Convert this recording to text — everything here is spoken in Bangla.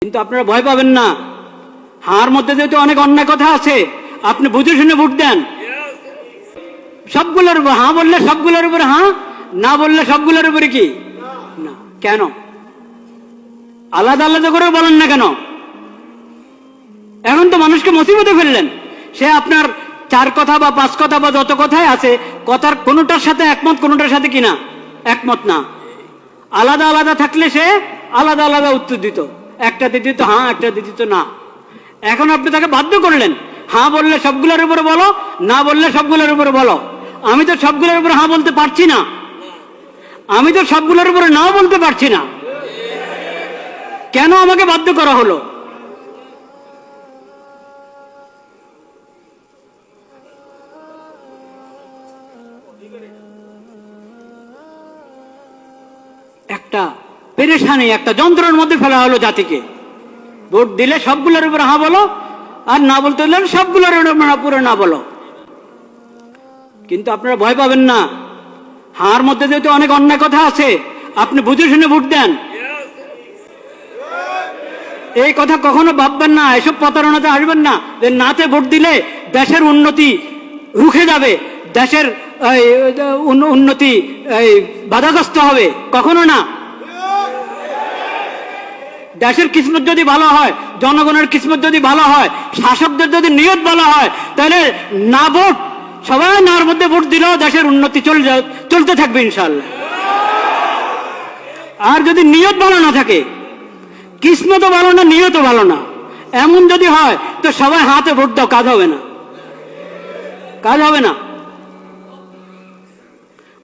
কিন্তু আপনারা ভয় পাবেন না, হার মধ্যে যেহেতু অনেক অন্যায় কথা আছে, আপনি বুঝে শুনে ভোট দেন। সবগুলোর উপর হ্যাঁ বললে সবগুলোর উপরে হ্যাঁ, না বললে সবগুলোর উপরে কি না। কেন আলাদা আলাদা করে বলেন না কেন? এখন তো মানুষকে মুসিবতে ফেললেন। সে আপনার 4 কথা বা 5 কথা বা যত কথাই আছে, কথার কোনোটার সাথে একমত, কোনোটার সাথে কিনা একমত না। আলাদা আলাদা থাকলে সে আলাদা আলাদা উত্তর দিত, একটা দিত হ্যাঁ, একটা দিত না। এখন আপনি তাকে বাধ্য করলেন, হ্যাঁ বললে সবগুলোর উপরে বলো, না বললে সবগুলোর উপরে বলো। আমি তো সবগুলোর উপরে হ্যাঁ বলতে পারছি না, আমি তো সবগুলোর উপরে নাও বলতে পারছি না। কেন আমাকে বাধ্য করা হলো? একটা পেরেশানি, একটা যন্ত্রের মধ্যে ফেলা হলো জাতিকে। ভোট দিলে সবগুলোর উপরে হ্যাঁ বলো, আর না বলতে হলে সবগুলোর উপরে না বলো। কিন্তু আপনারা ভয় পাবেন না, হার মধ্যে যেহেতু অনেক অন্যায় কথা আছে, আপনি বুঝে শুনে ভোট দেন। এই কথা কখনো ভাববেন না, এসব প্রতারণাতে আসবেন না যে নাতে ভোট দিলে দেশের উন্নতি রুখে যাবে, দেশের উন্নতি বাধাগ্রস্ত হবে, কখনো না। দেশের কিসমত যদি ভালো হয়, জনগণের কিসমত যদি ভালো হয়, শাসকদের যদি নিয়ত ভালো হয়, তাহলে না ভোট, সবাই নার মধ্যে ভোট দিলেও দেশের উন্নতি চলতে থাকবে ইনশাআল্লাহ। আর যদি নিয়ত ভালো না থাকে, কিসমতও ভালো না, নিয়তও ভালো না, এমন যদি হয় তো সবাই হাতে ভোট দাও, কাজ হবে না, কাজ হবে না।